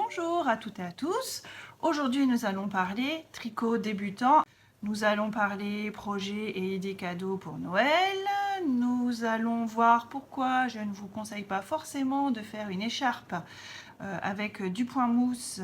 Bonjour à toutes et à tous. Aujourd'hui, nous allons parler tricot débutant. Nous allons parler projets et idées cadeaux pour Noël. Nous allons voir pourquoi je ne vous conseille pas forcément de faire une écharpe avec du point mousse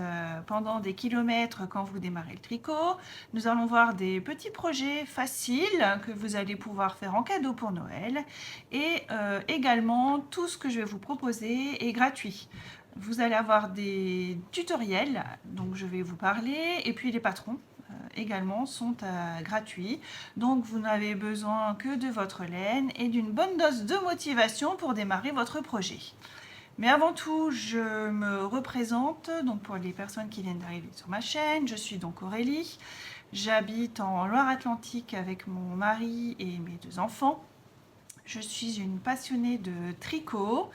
pendant des kilomètres quand vous démarrez le tricot. Nous allons voir des petits projets faciles que vous allez pouvoir faire en cadeau pour Noël. Et également, tout ce que je vais vous proposer est gratuit. Vous allez avoir des tutoriels, donc je vais vous parler, et puis les patrons également sont gratuits. Donc vous n'avez besoin que de votre laine et d'une bonne dose de motivation pour démarrer votre projet. Mais avant tout, je me représente, donc pour les personnes qui viennent d'arriver sur ma chaîne, je suis donc Aurélie. J'habite en Loire-Atlantique avec mon mari et mes 2 enfants. Je suis une passionnée de tricot.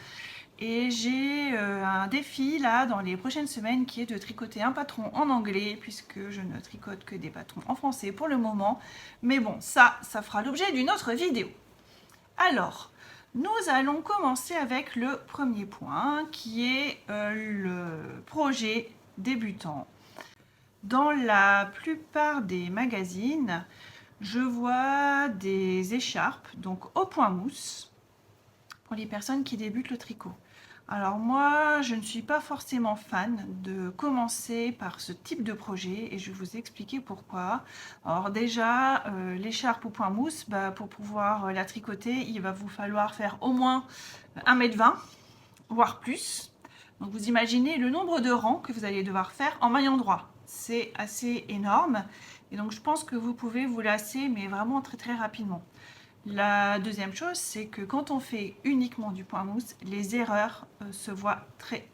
Et j'ai un défi là dans les prochaines semaines qui est de tricoter un patron en anglais puisque je ne tricote que des patrons en français pour le moment. Mais bon, ça fera l'objet d'une autre vidéo. Alors, nous allons commencer avec le premier point qui est le projet débutant. Dans la plupart des magazines, je vois des écharpes donc au point mousse pour les personnes qui débutent le tricot. Alors moi, je ne suis pas forcément fan de commencer par ce type de projet et je vais vous expliquer pourquoi. Alors déjà, l'écharpe au point mousse, pour pouvoir la tricoter, il va vous falloir faire au moins 1,20 m, voire plus. Donc vous imaginez le nombre de rangs que vous allez devoir faire en maillant droit. C'est assez énorme et donc je pense que vous pouvez vous lasser, mais vraiment très rapidement. La deuxième chose, c'est que quand on fait uniquement du point mousse, les erreurs se voient très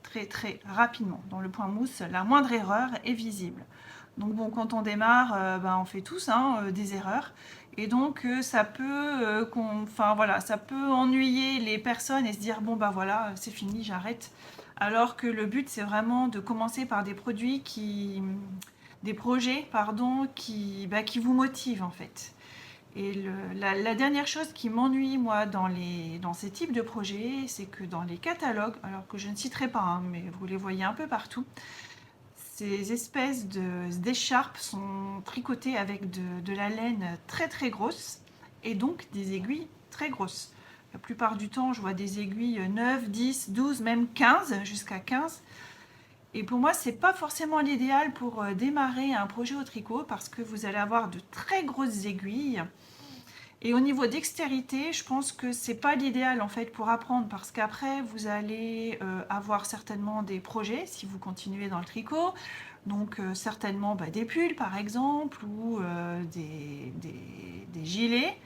rapidement. Dans le point mousse, la moindre erreur est visible. Donc bon, quand on démarre, on fait tous des erreurs. Et donc ça peut, ça peut ennuyer les personnes et se dire bon voilà, c'est fini, j'arrête. Alors que le but, c'est vraiment de commencer par des projets qui vous motivent en fait. Et la dernière chose qui m'ennuie, moi, dans ces types de projets, c'est que dans les catalogues, alors que je ne citerai pas, mais vous les voyez un peu partout, ces espèces d'écharpes sont tricotées avec de la laine très grosse et donc des aiguilles très grosses. La plupart du temps, je vois des aiguilles 9, 10, 12, même 15, jusqu'à 15. Et pour moi, c'est pas forcément l'idéal pour démarrer un projet au tricot parce que vous allez avoir de très grosses aiguilles. Et au niveau dextérité, je pense que c'est pas l'idéal en fait pour apprendre parce qu'après vous allez avoir certainement des projets si vous continuez dans le tricot. Donc certainement des pulls par exemple ou des gilets.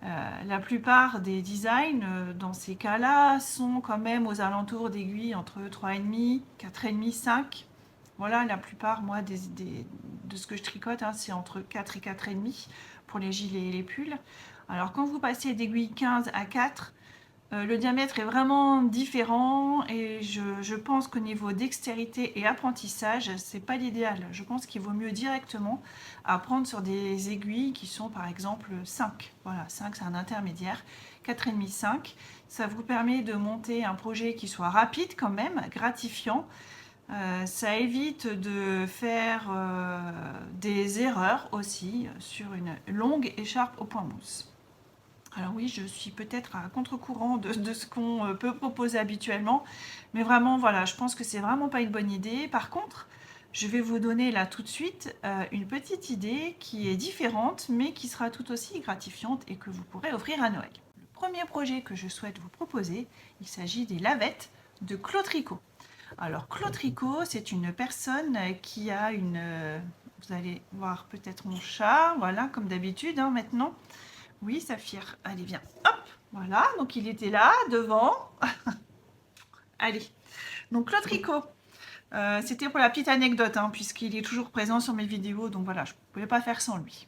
La plupart des designs dans ces cas-là sont quand même aux alentours d'aiguilles entre 3,5, 4,5, 5. Voilà, la plupart moi de ce que je tricote, c'est entre 4 et 4,5 pour les gilets et les pulls. Alors quand vous passez d'aiguille 15 à 4, le diamètre est vraiment différent et je pense qu'au niveau dextérité et apprentissage, c'est pas l'idéal. Je pense qu'il vaut mieux directement apprendre sur des aiguilles qui sont par exemple 5. Voilà, 5 c'est un intermédiaire, 4,5, 5. Ça vous permet de monter un projet qui soit rapide quand même, gratifiant. Ça évite de faire des erreurs aussi sur une longue écharpe au point mousse. Alors oui, je suis peut-être à contre-courant de ce qu'on peut proposer habituellement, mais vraiment, voilà, je pense que c'est vraiment pas une bonne idée. Par contre, je vais vous donner là tout de suite une petite idée qui est différente, mais qui sera tout aussi gratifiante et que vous pourrez offrir à Noël. Le premier projet que je souhaite vous proposer, il s'agit des lavettes de Claude Tricot. Alors Claude Tricot, c'est une personne qui a une... vous allez voir peut-être mon chat, voilà, comme d'habitude maintenant. Oui, Saphir, allez, viens. Hop, voilà, donc il était là, devant. Allez, donc Claude Tricot. C'était pour la petite anecdote, puisqu'il est toujours présent sur mes vidéos, donc voilà, je ne pouvais pas faire sans lui.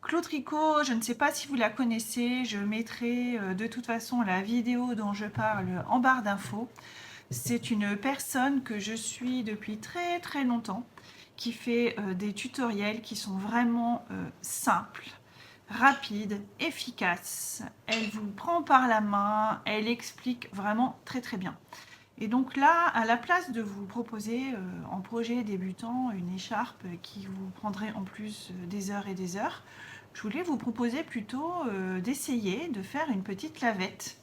Claude Tricot, je ne sais pas si vous la connaissez, je mettrai de toute façon la vidéo dont je parle en barre d'infos. C'est une personne que je suis depuis très longtemps, qui fait des tutoriels qui sont vraiment simples, rapide, efficace. Elle vous prend par la main, elle explique vraiment très bien. Et donc là, à la place de vous proposer en projet débutant une écharpe qui vous prendrait en plus des heures et des heures, je voulais vous proposer plutôt d'essayer de faire une petite lavette.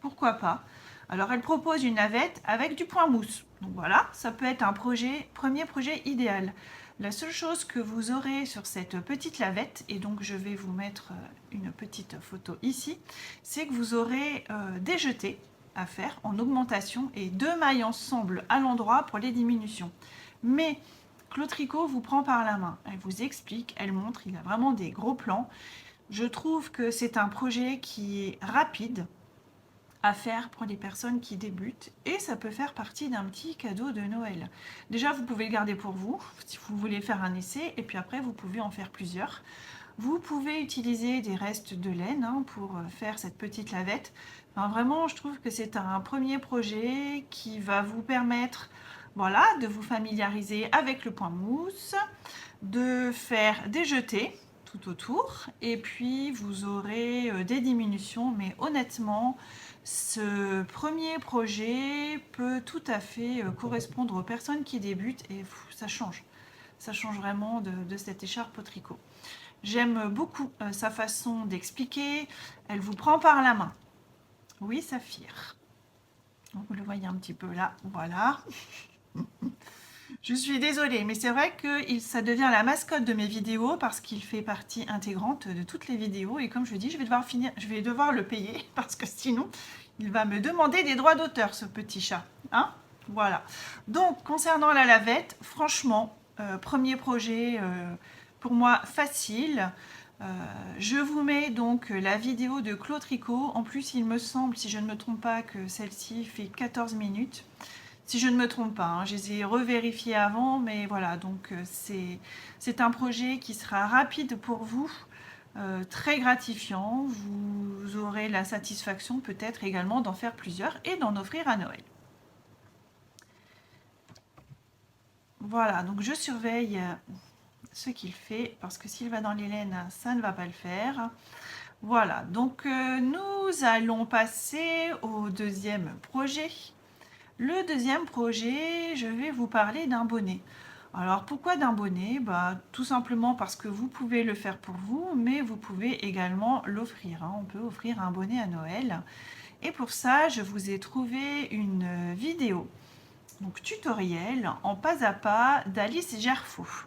Pourquoi pas? Alors elle propose une lavette avec du point mousse. Donc voilà, ça peut être un premier projet idéal. La seule chose que vous aurez sur cette petite lavette, et donc je vais vous mettre une petite photo ici, c'est que vous aurez des jetés à faire en augmentation et 2 mailles ensemble à l'endroit pour les diminutions. Mais Claude Tricot vous prend par la main, elle vous explique, elle montre, il a vraiment des gros plans. Je trouve que c'est un projet qui est rapide à faire pour les personnes qui débutent et ça peut faire partie d'un petit cadeau de Noël. Déjà, vous pouvez le garder pour vous si vous voulez faire un essai et puis après vous pouvez en faire plusieurs. Vous pouvez utiliser des restes de laine pour faire cette petite lavette. Enfin, vraiment, je trouve que c'est un premier projet qui va vous permettre, voilà, de vous familiariser avec le point mousse, de faire des jetés tout autour et puis vous aurez des diminutions, mais honnêtement, ce premier projet peut tout à fait correspondre aux personnes qui débutent et ça change vraiment de cette écharpe au tricot. J'aime beaucoup sa façon d'expliquer, elle vous prend par la main. Oui, Saphir. Vous le voyez un petit peu là, voilà. Je suis désolée, mais c'est vrai que ça devient la mascotte de mes vidéos parce qu'il fait partie intégrante de toutes les vidéos. Et comme je dis, je vais devoir le payer parce que sinon, il va me demander des droits d'auteur, ce petit chat. Hein, voilà. Donc, concernant la lavette, franchement, premier projet pour moi facile. Je vous mets donc la vidéo de Claude Tricot. En plus, il me semble, si je ne me trompe pas, que celle-ci fait 14 minutes. Si je ne me trompe pas, je les ai revérifiés avant, mais voilà, donc c'est un projet qui sera rapide pour vous, très gratifiant. Vous aurez la satisfaction peut-être également d'en faire plusieurs et d'en offrir à Noël. Voilà, donc je surveille ce qu'il fait, parce que s'il va dans les laines, ça ne va pas le faire. Voilà, donc nous allons passer au deuxième projet. Le deuxième projet, je vais vous parler d'un bonnet. Alors pourquoi d'un bonnet? Tout simplement parce que vous pouvez le faire pour vous, mais vous pouvez également l'offrir. On peut offrir un bonnet à Noël. Et pour ça, je vous ai trouvé une vidéo, donc tutoriel en pas à pas d'Alice Gerfaux.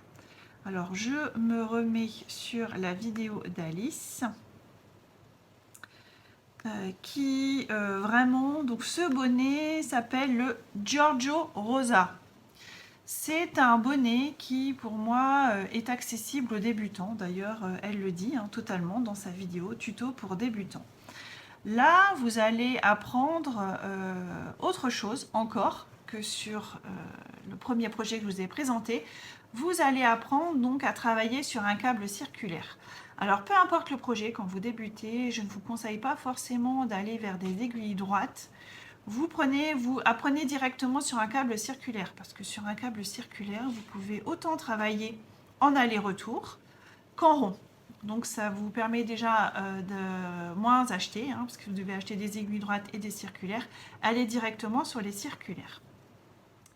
Alors je me remets sur la vidéo d'Alice. Qui vraiment, donc ce bonnet s'appelle le Giorgio Rosa. C'est un bonnet qui pour moi est accessible aux débutants, d'ailleurs elle le dit totalement dans sa vidéo tuto pour débutants. Là vous allez apprendre autre chose encore que sur le premier projet que je vous ai présenté. Vous allez apprendre donc à travailler sur un câble circulaire. Alors peu importe le projet, quand vous débutez, je ne vous conseille pas forcément d'aller vers des aiguilles droites. Vous apprenez directement sur un câble circulaire, parce que sur un câble circulaire, vous pouvez autant travailler en aller-retour qu'en rond. Donc ça vous permet déjà de moins acheter, parce que vous devez acheter des aiguilles droites et des circulaires. Allez directement sur les circulaires.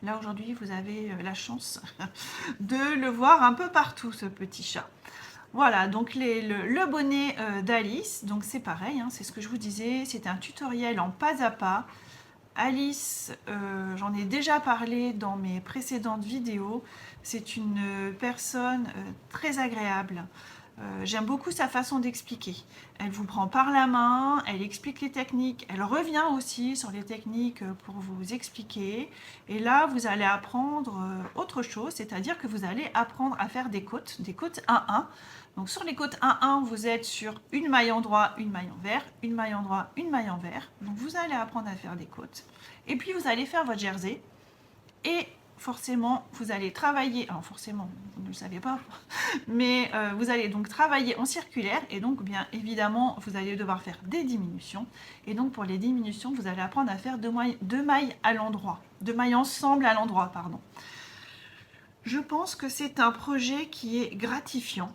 Là aujourd'hui, vous avez la chance de le voir un peu partout, ce petit chat. Voilà, donc le bonnet d'Alice, donc c'est pareil, c'est ce que je vous disais, c'est un tutoriel en pas à pas. Alice, j'en ai déjà parlé dans mes précédentes vidéos, c'est une personne très agréable. J'aime beaucoup sa façon d'expliquer. Elle vous prend par la main, elle explique les techniques, elle revient aussi sur les techniques pour vous expliquer. Et là, vous allez apprendre autre chose, c'est-à-dire que vous allez apprendre à faire des côtes 1-1. Donc sur les côtes 1-1, vous êtes sur une maille endroit, une maille envers, une maille endroit, une maille envers. Donc vous allez apprendre à faire des côtes. Et puis vous allez faire votre jersey. Et forcément, vous allez travailler, alors forcément, vous ne le savez pas, mais vous allez donc travailler en circulaire et donc bien évidemment, vous allez devoir faire des diminutions. Et donc pour les diminutions, vous allez apprendre à faire deux mailles à l'endroit, 2 mailles ensemble à l'endroit, pardon. Je pense que c'est un projet qui est gratifiant.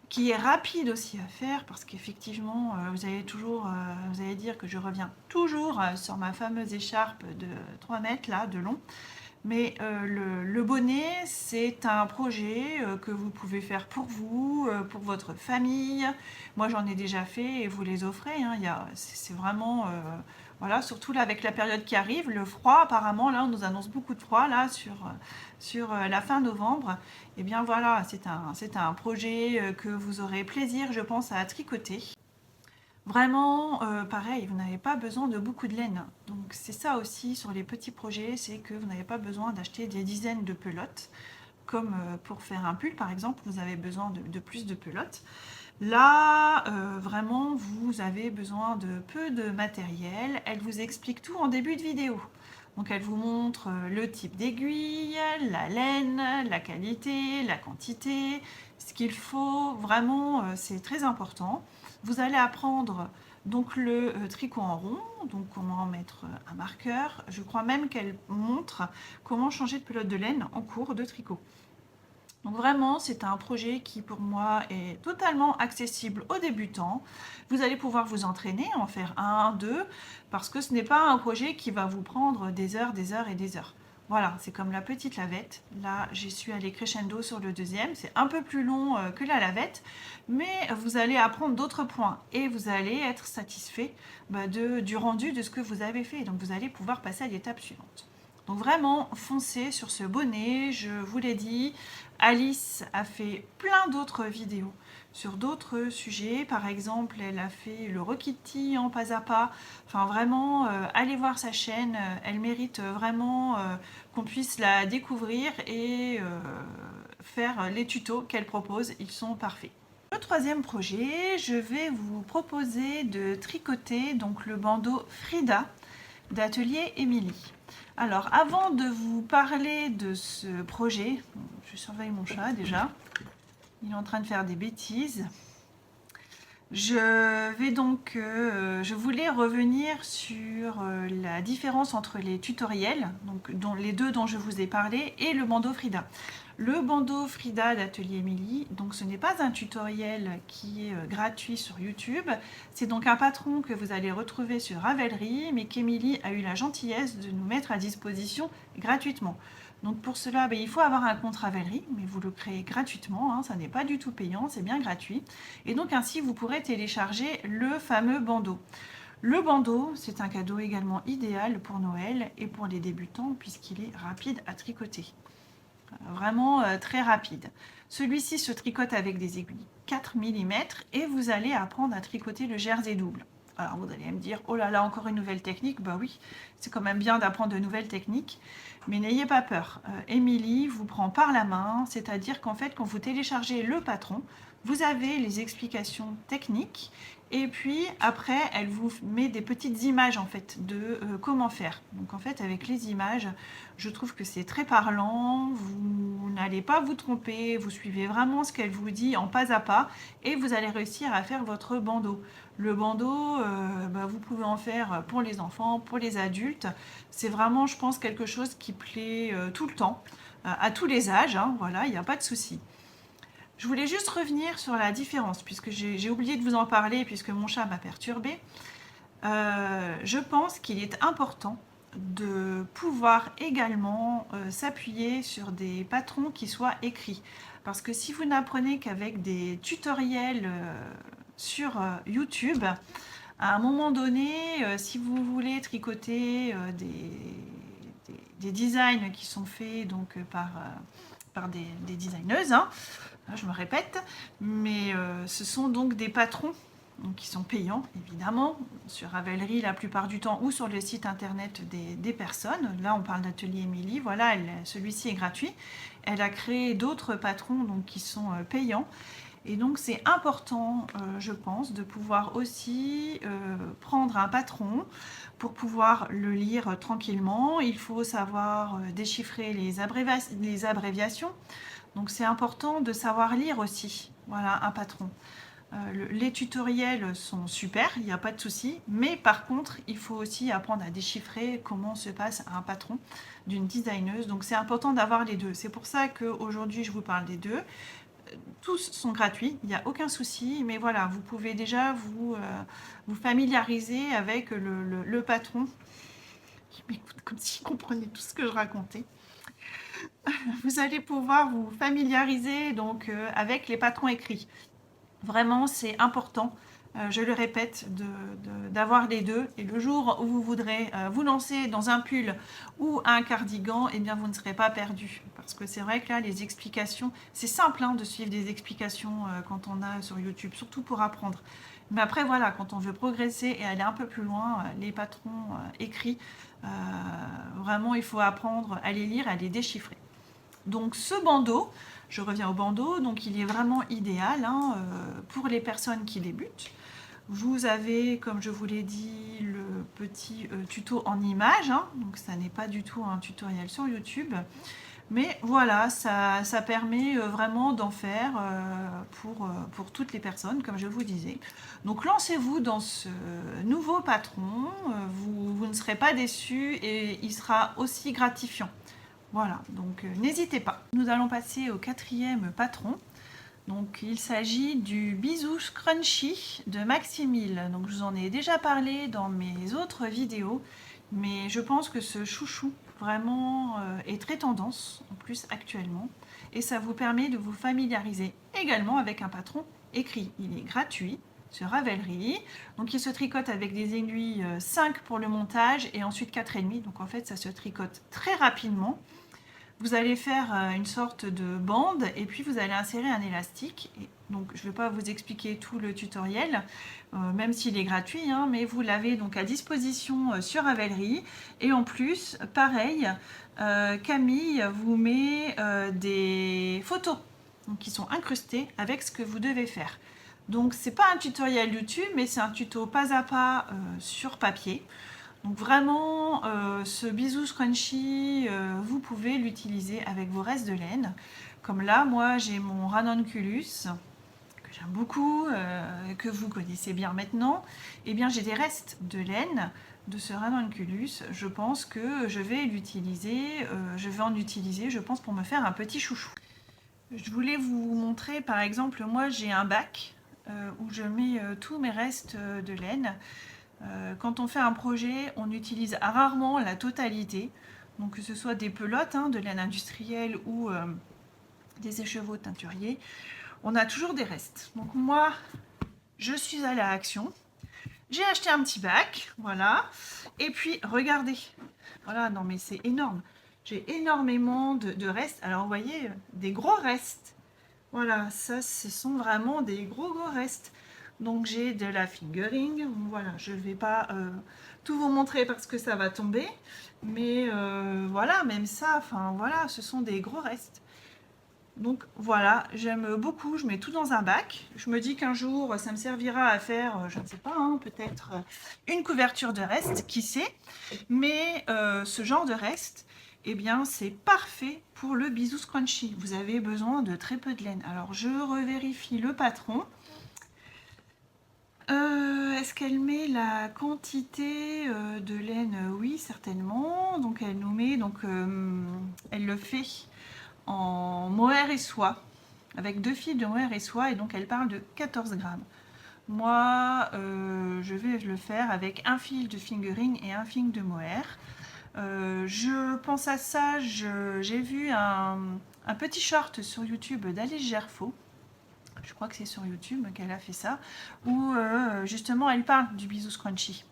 qui est rapide aussi à faire, parce qu'effectivement, vous allez dire que je reviens toujours sur ma fameuse écharpe de 3 mètres là, de long. Mais le bonnet, c'est un projet que vous pouvez faire pour vous, pour votre famille. Moi, j'en ai déjà fait et vous les offrez, hein. C'est vraiment, voilà, surtout là avec la période qui arrive, le froid, apparemment, là, on nous annonce beaucoup de froid là sur la fin novembre. Et bien voilà, c'est un projet que vous aurez plaisir, je pense, à tricoter. Vraiment, pareil, vous n'avez pas besoin de beaucoup de laine. Donc c'est ça aussi sur les petits projets, c'est que vous n'avez pas besoin d'acheter des dizaines de pelotes. Comme pour faire un pull par exemple, vous avez besoin de plus de pelotes. Là, vraiment, vous avez besoin de peu de matériel. Elle vous explique tout en début de vidéo. Donc elle vous montre le type d'aiguille, la laine, la qualité, la quantité, ce qu'il faut. Vraiment, c'est très important. Vous allez apprendre donc le tricot en rond, donc comment mettre un marqueur. Je crois même qu'elle montre comment changer de pelote de laine en cours de tricot. Donc vraiment, c'est un projet qui pour moi est totalement accessible aux débutants. Vous allez pouvoir vous entraîner, en faire un, deux, parce que ce n'est pas un projet qui va vous prendre des heures et des heures. Voilà, c'est comme la petite lavette. Là, j'y suis allée crescendo sur le deuxième. C'est un peu plus long que la lavette, mais vous allez apprendre d'autres points et vous allez être satisfait du rendu de ce que vous avez fait. Donc vous allez pouvoir passer à l'étape suivante. Donc vraiment, foncez sur ce bonnet, je vous l'ai dit. Alice a fait plein d'autres vidéos sur d'autres sujets. Par exemple, elle a fait le Rokitty en pas à pas. Enfin vraiment, allez voir sa chaîne. Elle mérite vraiment qu'on puisse la découvrir et faire les tutos qu'elle propose. Ils sont parfaits. Le troisième projet, je vais vous proposer de tricoter donc le bandeau Frida d'Atelier Émilie. Alors, avant de vous parler de ce projet, je surveille mon chat déjà, il est en train de faire des bêtises. Je voulais revenir sur la différence entre les tutoriels, donc les deux dont je vous ai parlé, et le bandeau Frida. Le bandeau Frida d'Atelier Émilie, donc ce n'est pas un tutoriel qui est gratuit sur YouTube, c'est donc un patron que vous allez retrouver sur Ravelry, mais qu'Émilie a eu la gentillesse de nous mettre à disposition gratuitement. Donc pour cela, il faut avoir un compte Ravelry, mais vous le créez gratuitement, hein, ça n'est pas du tout payant, c'est bien gratuit. Et donc ainsi, vous pourrez télécharger le fameux bandeau. Le bandeau, c'est un cadeau également idéal pour Noël et pour les débutants, puisqu'il est rapide à tricoter. Vraiment très rapide. Celui-ci se tricote avec des aiguilles 4 mm et vous allez apprendre à tricoter le jersey double. Alors vous allez me dire, oh là là, encore une nouvelle technique. Bah oui, c'est quand même bien d'apprendre de nouvelles techniques. Mais n'ayez pas peur. Émilie vous prend par la main, c'est-à-dire qu'en fait, quand vous téléchargez le patron, vous avez les explications techniques et puis après, elle vous met des petites images en fait de comment faire. Donc en fait, avec les images, je trouve que c'est très parlant. Vous n'allez pas vous tromper. Vous suivez vraiment ce qu'elle vous dit en pas à pas et vous allez réussir à faire votre bandeau. Le bandeau, vous pouvez en faire pour les enfants, pour les adultes. C'est vraiment, je pense, quelque chose qui plaît tout le temps, à tous les âges. Hein, voilà, il n'y a pas de souci. Je voulais juste revenir sur la différence, puisque j'ai oublié de vous en parler, puisque mon chat m'a perturbée. Je pense qu'il est important de pouvoir également s'appuyer sur des patrons qui soient écrits. Parce que si vous n'apprenez qu'avec des tutoriels sur YouTube, à un moment donné, si vous voulez tricoter des designs qui sont faits donc, par des designeuses, hein, je me répète, mais ce sont donc des patrons donc, qui sont payants, évidemment, sur Ravelry la plupart du temps ou sur le site internet des personnes. Là, on parle d'Atelier Émilie, voilà, celui-ci est gratuit. Elle a créé d'autres patrons donc, qui sont payants. Et donc, c'est important, je pense, de pouvoir aussi prendre un patron pour pouvoir le lire tranquillement. Il faut savoir déchiffrer les abréviations. Donc c'est important de savoir lire aussi, voilà, un patron. Les tutoriels sont super, il n'y a pas de souci, mais par contre, il faut aussi apprendre à déchiffrer comment se passe un patron d'une designeuse. Donc c'est important d'avoir les deux. C'est pour ça qu'aujourd'hui, je vous parle des deux. tous sont gratuits, il n'y a aucun souci, mais voilà, vous pouvez déjà vous familiariser avec le patron qui m'écoute comme s'il comprenait tout ce que je racontais. Vous allez pouvoir vous familiariser donc avec les patrons écrits. Vraiment, c'est important, je le répète, d'avoir les deux. Et le jour où vous voudrez vous lancer dans un pull ou un cardigan, eh bien, vous ne serez pas perdu. Parce que c'est vrai que là, les explications, c'est simple de suivre des explications quand on a sur YouTube, surtout pour apprendre. Mais après, voilà, quand on veut progresser et aller un peu plus loin, les patrons écrits, vraiment, il faut apprendre à les lire, à les déchiffrer. Donc ce bandeau, je reviens au bandeau, donc il est vraiment idéal pour les personnes qui débutent. Vous avez, comme je vous l'ai dit, le petit tuto en images, donc ça n'est pas du tout un tutoriel sur YouTube. Mais voilà, ça permet vraiment d'en faire pour toutes les personnes, comme je vous disais. Donc lancez-vous dans ce nouveau patron, vous ne serez pas déçus et il sera aussi gratifiant. Voilà, donc n'hésitez pas. Nous allons passer au 4e patron. Donc il s'agit du bisou scrunchie de Maximil. Donc je vous en ai déjà parlé dans mes autres vidéos, mais je pense que ce chouchou vraiment est très tendance en plus actuellement, et ça vous permet de vous familiariser également avec un patron écrit. Il est gratuit sur Ravelry, donc il se tricote avec des aiguilles 5 pour le montage et ensuite 4,5, donc en fait ça se tricote très rapidement. Vous allez faire une sorte de bande et puis vous allez insérer un élastique. Et donc je ne vais pas vous expliquer tout le tutoriel, même s'il est gratuit, mais vous l'avez donc à disposition sur Ravelry. Et en plus, pareil, Camille vous met des photos donc, qui sont incrustées avec ce que vous devez faire. Donc c'est pas un tutoriel YouTube, mais c'est un tuto pas à pas sur papier. Donc vraiment, ce bisou scrunchie, vous pouvez l'utiliser avec vos restes de laine. Comme là, moi j'ai mon ranunculus, que j'aime beaucoup, que vous connaissez bien maintenant. Eh bien j'ai des restes de laine de ce ranunculus. Je pense que je vais l'utiliser, en utiliser, je pense, pour me faire un petit chouchou. Je voulais vous montrer, par exemple, moi j'ai un bac où je mets tous mes restes de laine. Quand on fait un projet, on utilise rarement la totalité, donc que ce soit des pelotes de laine industrielle ou des écheveaux teinturiers, on a toujours des restes. Donc moi, je suis allée à Action, j'ai acheté un petit bac, voilà, et puis regardez, voilà, non mais c'est énorme, j'ai énormément de restes. Alors vous voyez, des gros restes, voilà, ça ce sont vraiment des gros restes. Donc j'ai de la fingering, voilà, je ne vais pas tout vous montrer parce que ça va tomber, mais voilà, même ça, enfin voilà, ce sont des gros restes. Donc voilà, j'aime beaucoup, je mets tout dans un bac. Je me dis qu'un jour, ça me servira à faire, je ne sais pas, peut-être une couverture de reste, qui sait. Mais ce genre de reste, eh bien, c'est parfait pour le bisou scrunchie. Vous avez besoin de très peu de laine. Alors, je revérifie le patron. Est-ce qu'elle met la quantité de laine? Oui, certainement. Donc, elle nous met, elle le fait en mohair et soie, avec 2 fils de mohair et soie, et donc elle parle de 14 grammes. Moi, je vais le faire avec un fil de fingering et un fil de mohair. Je pense à ça, j'ai vu un petit short sur YouTube d'Alice Gerfaux, je crois que c'est sur YouTube qu'elle a fait ça, où justement elle parle du bisou scrunchie.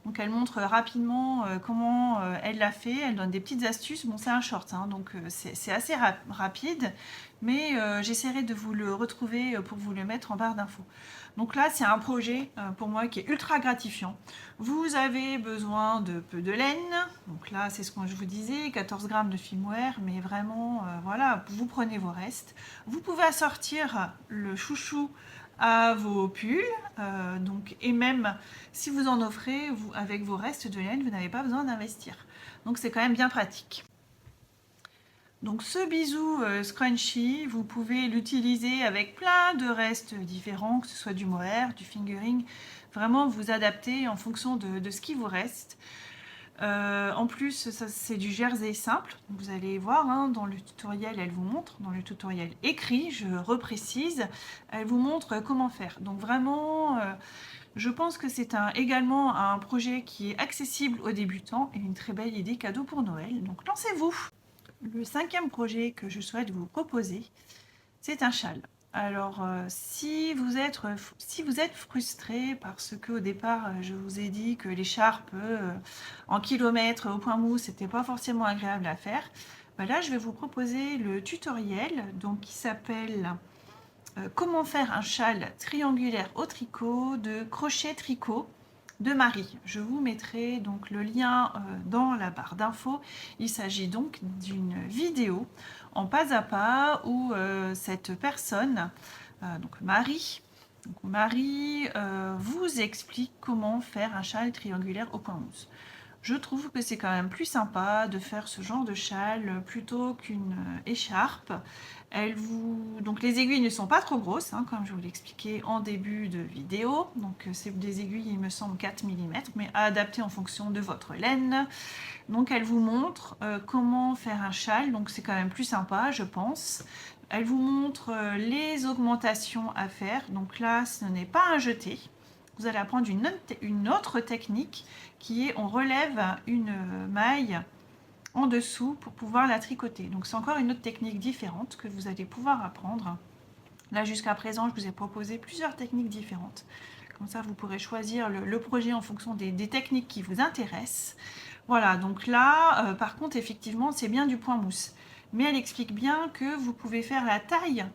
Donc elle montre rapidement comment elle l'a fait, elle donne des petites astuces. Bon, c'est un short, donc c'est assez rapide, mais j'essaierai de vous le retrouver pour vous le mettre en barre d'infos. Donc là, c'est un projet pour moi qui est ultra gratifiant. Vous avez besoin de peu de laine, donc là c'est ce que je vous disais, 14 grammes de fil mohair, mais vraiment, voilà, vous prenez vos restes. Vous pouvez assortir le chouchou à vos pulls, et même si vous en offrez, avec vos restes de laine, vous n'avez pas besoin d'investir. Donc c'est quand même bien pratique. Donc ce bisou scrunchie, vous pouvez l'utiliser avec plein de restes différents, que ce soit du mohair, du fingering, vraiment vous adapter en fonction de ce qui vous reste. En plus, ça, c'est du jersey simple. Vous allez voir, hein, dans le tutoriel, elle vous montre, dans le tutoriel écrit, je reprécise, elle vous montre comment faire. Donc vraiment, je pense que c'est également un projet qui est accessible aux débutants et une très belle idée cadeau pour Noël. Donc lancez-vous! Le 5e projet que je souhaite vous proposer, c'est un châle. Alors, si vous êtes frustré parce qu'au départ, je vous ai dit que l'écharpe en kilomètres au point mousse, c'était pas forcément agréable à faire, bah là, je vais vous proposer le tutoriel donc, qui s'appelle Comment faire un châle triangulaire au tricot de crochet tricot de Marie. Je vous mettrai donc le lien dans la barre d'infos. Il s'agit donc d'une vidéo en pas à pas où cette personne, donc Marie, vous explique comment faire un châle triangulaire au point mousse. Je trouve que c'est quand même plus sympa de faire ce genre de châle plutôt qu'une écharpe. Donc les aiguilles ne sont pas trop grosses, hein, comme je vous l'expliquais en début de vidéo. Donc c'est des aiguilles, il me semble, 4 mm, mais à adapter en fonction de votre laine. Donc elle vous montre comment faire un châle, donc c'est quand même plus sympa, je pense. Elle vous montre les augmentations à faire. Donc là, ce n'est pas un jeté. Vous allez apprendre une autre technique qui est on relève une maille en dessous pour pouvoir la tricoter. Donc c'est encore une autre technique différente que vous allez pouvoir apprendre. Là jusqu'à présent, je vous ai proposé plusieurs techniques différentes. Comme ça, vous pourrez choisir le projet en fonction des techniques qui vous intéressent. Voilà, donc là, par contre, effectivement, c'est bien du point mousse. Mais elle explique bien que vous pouvez faire la taille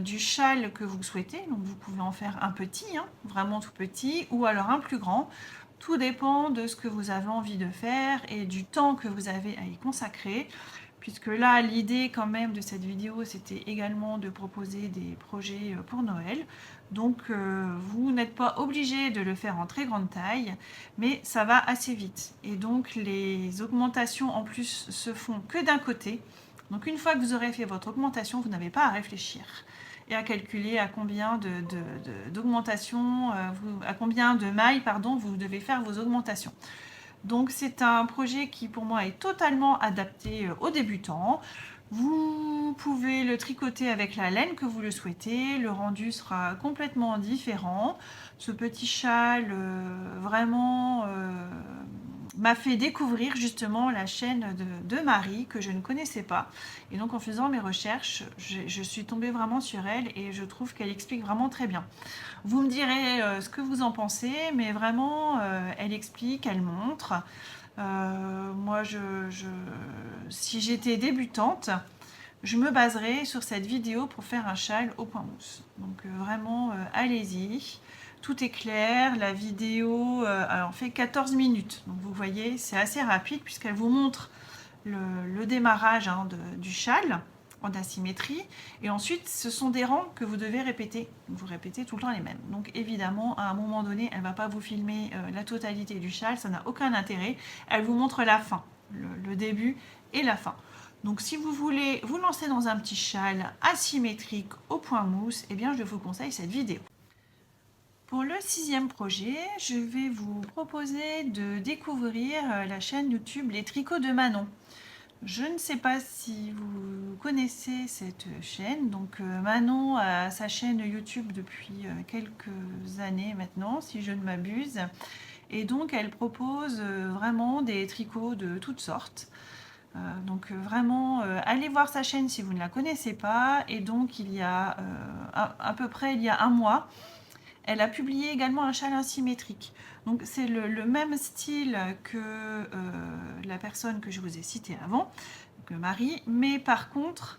du châle que vous souhaitez. Donc vous pouvez en faire un petit, hein, vraiment tout petit, ou alors un plus grand. Tout dépend de ce que vous avez envie de faire et du temps que vous avez à y consacrer. Puisque là, l'idée quand même de cette vidéo, c'était également de proposer des projets pour Noël. Donc, vous n'êtes pas obligé de le faire en très grande taille, mais ça va assez vite. Et donc, les augmentations en plus se font que d'un côté. Donc, une fois que vous aurez fait votre augmentation, vous n'avez pas à réfléchir et à calculer à combien d'augmentations, à combien de mailles, pardon, vous devez faire vos augmentations. Donc c'est un projet qui pour moi est totalement adapté aux débutants. Vous pouvez le tricoter avec la laine que vous le souhaitez, le rendu sera complètement différent. Ce petit châle vraiment m'a fait découvrir justement la chaîne de Marie que je ne connaissais pas. Et donc en faisant mes recherches, je suis tombée vraiment sur elle et je trouve qu'elle explique vraiment très bien. Vous me direz ce que vous en pensez, mais vraiment, elle explique, elle montre. Moi, si j'étais débutante, je me baserais sur cette vidéo pour faire un châle au point mousse. Donc vraiment, allez-y. Tout est clair. La vidéo alors, fait 14 minutes. Donc vous voyez, c'est assez rapide puisqu'elle vous montre le démarrage hein, du châle en asymétrie. Et ensuite, ce sont des rangs que vous devez répéter. Vous répétez tout le temps les mêmes. Donc évidemment, à un moment donné, elle ne va pas vous filmer la totalité du châle. Ça n'a aucun intérêt. Elle vous montre la fin, le début et la fin. Donc si vous voulez vous lancer dans un petit châle asymétrique au point mousse, eh bien je vous conseille cette vidéo. Pour le 6e projet, je vais vous proposer de découvrir la chaîne YouTube Les Tricots de Manon. Je ne sais pas si vous connaissez cette chaîne. Donc Manon a sa chaîne YouTube depuis quelques années maintenant, si je ne m'abuse. Et donc elle propose vraiment des tricots de toutes sortes. Donc vraiment, allez voir sa chaîne si vous ne la connaissez pas. Et donc il y a à peu près il y a un mois, elle a publié également un châle asymétrique. Donc c'est le même style que la personne que je vous ai citée avant, que Marie, mais par contre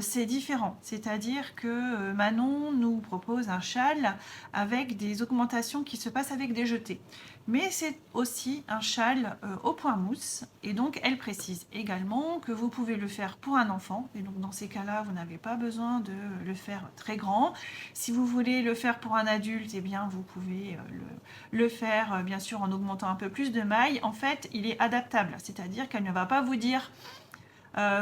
c'est différent. C'est-à-dire que Manon nous propose un châle avec des augmentations qui se passent avec des jetés. Mais c'est aussi un châle au point mousse. Et donc elle précise également que vous pouvez le faire pour un enfant. Et donc dans ces cas-là, vous n'avez pas besoin de le faire très grand. Si vous voulez le faire pour un adulte, eh bien vous pouvez le faire bien sûr en augmentant un peu plus de mailles. En fait, il est adaptable. C'est-à-dire qu'elle ne va pas vous dire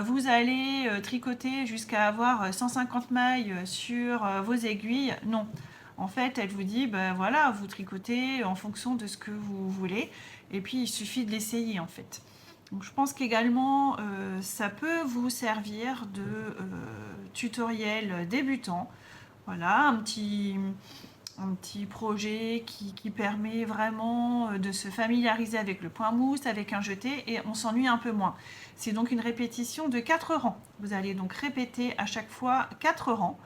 vous allez tricoter jusqu'à avoir 150 mailles sur vos aiguilles. Non. En fait, elle vous dit, ben voilà, vous tricotez en fonction de ce que vous voulez. Et puis, il suffit de l'essayer, en fait. Donc, je pense qu'également, ça peut vous servir de tutoriel débutant. Voilà, un petit projet qui permet vraiment de se familiariser avec le point mousse, avec un jeté, et on s'ennuie un peu moins. C'est donc une répétition de 4 rangs. Vous allez donc répéter à chaque fois 4 rangs.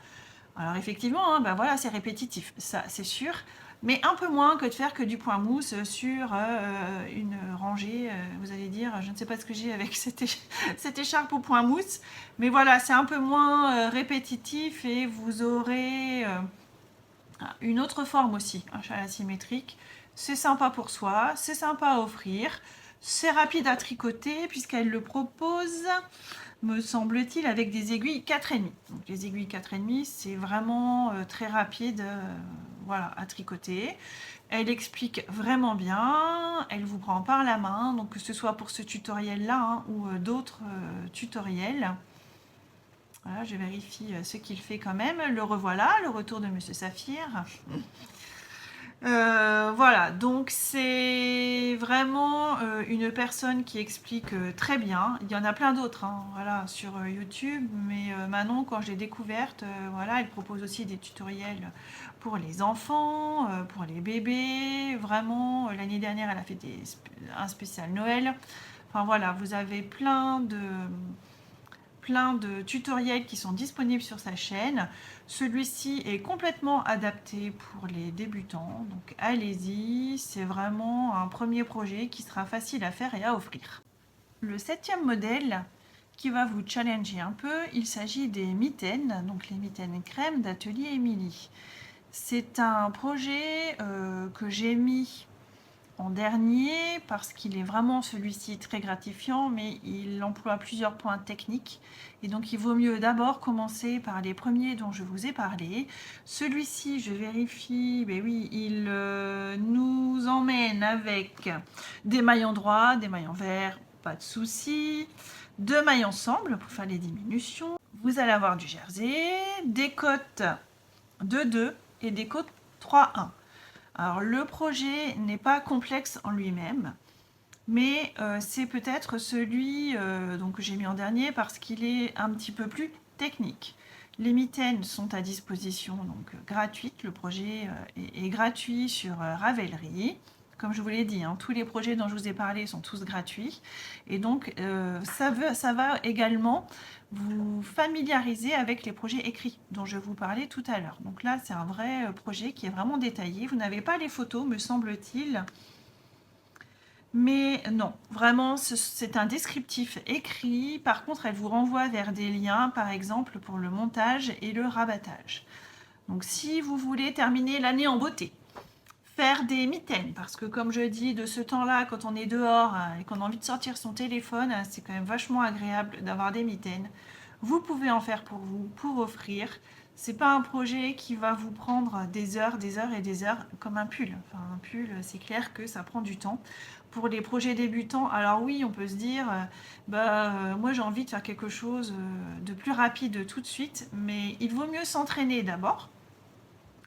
Alors effectivement, hein, ben voilà, c'est répétitif, ça c'est sûr, mais un peu moins que de faire que du point mousse sur une rangée. Vous allez dire, je ne sais pas ce que j'ai avec cette écharpe au point mousse, mais voilà, c'est un peu moins répétitif et vous aurez une autre forme aussi, un châle asymétrique. C'est sympa pour soi, c'est sympa à offrir, c'est rapide à tricoter puisqu'elle le propose, me semble-t-il, avec des aiguilles 4,5. Donc les aiguilles 4,5, c'est vraiment très rapide voilà, à tricoter. Elle explique vraiment bien, elle vous prend par la main, donc que ce soit pour ce tutoriel-là hein, ou d'autres tutoriels. Voilà, je vérifie ce qu'il fait quand même. Le revoilà, le retour de Monsieur Saphir. Voilà, donc c'est vraiment une personne qui explique très bien. Il y en a plein d'autres hein, voilà, sur YouTube, mais Manon, quand je l'ai découverte, voilà, elle propose aussi des tutoriels pour les enfants, pour les bébés. Vraiment, l'année dernière, elle a fait un spécial Noël. Enfin voilà, vous avez plein de tutoriels qui sont disponibles sur sa chaîne. Celui-ci est complètement adapté pour les débutants, donc allez-y, c'est vraiment un premier projet qui sera facile à faire et à offrir. Le 7e modèle qui va vous challenger un peu, il s'agit des mitaines, donc les mitaines crème d'Atelier Émilie. C'est un projet que j'ai mis en dernier parce qu'il est vraiment celui-ci très gratifiant, mais il emploie plusieurs points techniques et donc il vaut mieux d'abord commencer par les premiers dont je vous ai parlé. Celui-ci, je vérifie, mais oui, il nous emmène avec des maillons droits, des maillons verts, pas de souci, deux mailles ensemble pour faire les diminutions. Vous allez avoir du jersey, des côtes de 2 et des côtes 3-1. Alors le projet n'est pas complexe en lui-même, mais c'est peut-être celui donc, que j'ai mis en dernier parce qu'il est un petit peu plus technique. Les mitaines sont à disposition donc gratuites. Le projet est gratuit sur Ravelry. Comme je vous l'ai dit, hein, tous les projets dont je vous ai parlé sont tous gratuits. Et donc, ça va également vous familiariser avec les projets écrits dont je vous parlais tout à l'heure. Donc là, c'est un vrai projet qui est vraiment détaillé. Vous n'avez pas les photos, me semble-t-il. Mais non, vraiment, c'est un descriptif écrit. Par contre, elle vous renvoie vers des liens, par exemple, pour le montage et le rabattage. Donc, si vous voulez terminer l'année en beauté, faire des mitaines, parce que comme je dis, de ce temps-là, quand on est dehors et qu'on a envie de sortir son téléphone, c'est quand même vachement agréable d'avoir des mitaines. Vous pouvez en faire pour vous, pour offrir. C'est pas un projet qui va vous prendre des heures et des heures comme un pull. Enfin, un pull, c'est clair que ça prend du temps. Pour les projets débutants, alors oui, on peut se dire, moi j'ai envie de faire quelque chose de plus rapide tout de suite, mais il vaut mieux s'entraîner d'abord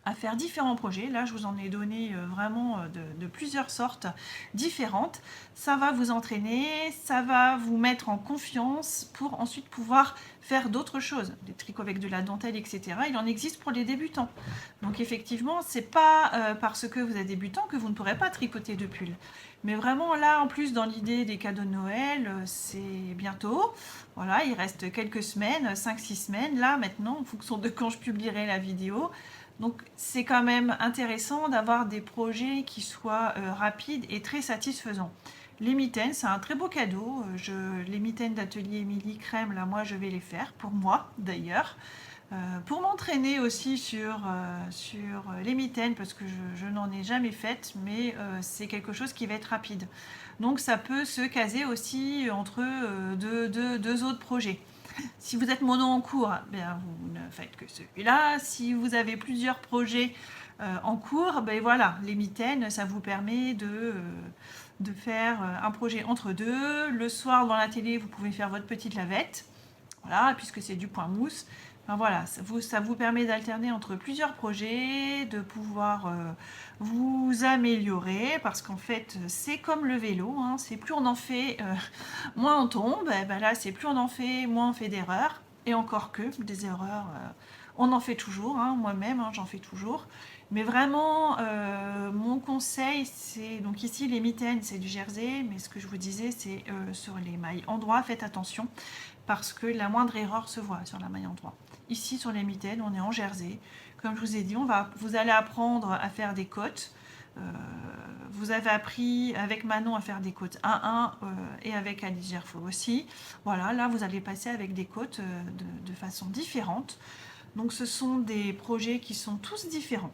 à faire différents projets. Là, je vous en ai donné vraiment de plusieurs sortes différentes. Ça va vous entraîner, ça va vous mettre en confiance pour ensuite pouvoir faire d'autres choses. Des tricots avec de la dentelle, etc. Il en existe pour les débutants. Donc effectivement, c'est pas parce que vous êtes débutant que vous ne pourrez pas tricoter de pull. Mais vraiment là, en plus, dans l'idée des cadeaux de Noël, c'est bientôt. Voilà, il reste quelques semaines, 5-6 semaines, là maintenant, en fonction de quand je publierai la vidéo. Donc c'est quand même intéressant d'avoir des projets qui soient rapides et très satisfaisants. Les mitaines, c'est un très beau cadeau. Les mitaines d'Atelier Émilie Crème, là, moi, je vais les faire, pour moi d'ailleurs. Pour m'entraîner aussi sur les mitaines, parce que je n'en ai jamais faites, mais c'est quelque chose qui va être rapide. Donc ça peut se caser aussi entre deux autres projets. Si vous êtes mono en cours, bien, vous ne faites que celui-là. Si vous avez plusieurs projets en cours, ben voilà, les mitaines, ça vous permet de faire un projet entre deux. Le soir, dans la télé, vous pouvez faire votre petite lavette. Voilà, puisque c'est du point mousse. Enfin, voilà, ça vous permet d'alterner entre plusieurs projets, de pouvoir vous améliorer, parce qu'en fait, c'est comme le vélo, hein, c'est plus on en fait, moins on tombe. Et ben là, c'est plus on en fait, moins on fait d'erreurs. Et encore que des erreurs, on en fait toujours, hein, moi-même, hein, j'en fais toujours. Mais vraiment, mon conseil, c'est donc ici les mitaines, c'est du jersey, mais ce que je vous disais, c'est sur les mailles endroit, faites attention parce que la moindre erreur se voit sur la maille endroit. Ici, sur les mitaines, on est en jersey. Comme je vous ai dit, vous allez apprendre à faire des côtes. Euh, vous avez appris avec Manon à faire des côtes 1-1 et avec Alice Gerfaux aussi. Voilà, là, vous allez passer avec des côtes de façon différente. Donc, ce sont des projets qui sont tous différents.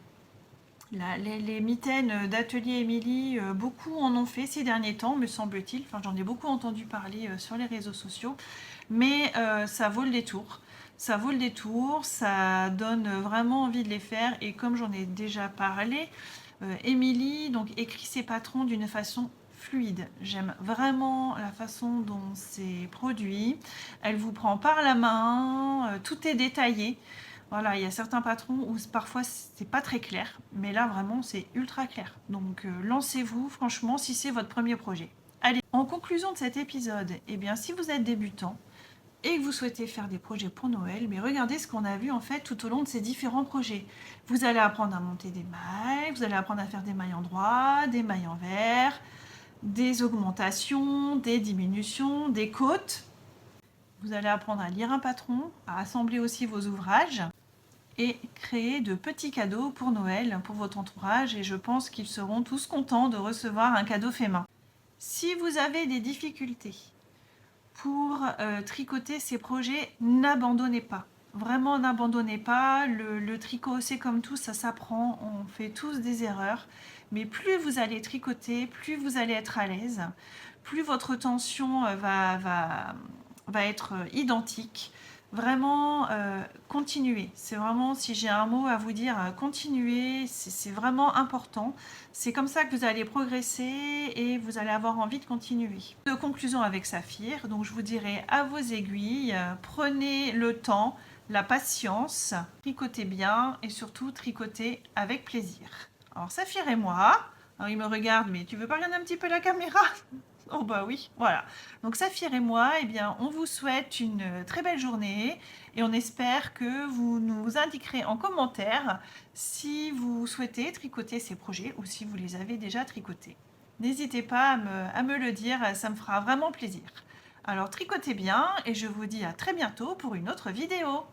Les mitaines d'Atelier Émilie, beaucoup en ont fait ces derniers temps, me semble-t-il. Enfin, j'en ai beaucoup entendu parler sur les réseaux sociaux. Mais ça vaut le détour. Ça vaut le détour, ça donne vraiment envie de les faire. Et comme j'en ai déjà parlé, Émilie donc écrit ses patrons d'une façon fluide. J'aime vraiment la façon dont c'est produit. Elle vous prend par la main, tout est détaillé. Voilà, il y a certains patrons où parfois c'est pas très clair, mais là vraiment c'est ultra clair. Donc lancez-vous franchement si c'est votre premier projet. Allez, en conclusion de cet épisode, eh bien si vous êtes débutant et que vous souhaitez faire des projets pour Noël, mais regardez ce qu'on a vu en fait tout au long de ces différents projets. Vous allez apprendre à monter des mailles, vous allez apprendre à faire des mailles endroits, des mailles envers, des augmentations, des diminutions, des côtes. Vous allez apprendre à lire un patron, à assembler aussi vos ouvrages et créer de petits cadeaux pour Noël, pour votre entourage, et je pense qu'ils seront tous contents de recevoir un cadeau fait main. Si vous avez des difficultés pour tricoter ces projets, n'abandonnez pas. Vraiment, n'abandonnez pas. Le tricot, c'est comme tout, ça s'apprend. On fait tous des erreurs. Mais plus vous allez tricoter, plus vous allez être à l'aise, plus votre tension va être identique. Vraiment, continuez. C'est vraiment, si j'ai un mot à vous dire, continuez. C'est vraiment important. C'est comme ça que vous allez progresser et vous allez avoir envie de continuer. De conclusion avec Saphir, donc je vous dirai à vos aiguilles, prenez le temps, la patience, tricotez bien et surtout tricotez avec plaisir. Alors Saphir et moi, alors il me regarde, mais tu veux pas regarder un petit peu la caméra? Oh bah oui, voilà. Donc Saphir et moi, eh bien, on vous souhaite une très belle journée et on espère que vous nous indiquerez en commentaire si vous souhaitez tricoter ces projets ou si vous les avez déjà tricotés. N'hésitez pas à me le dire, ça me fera vraiment plaisir. Alors tricotez bien et je vous dis à très bientôt pour une autre vidéo.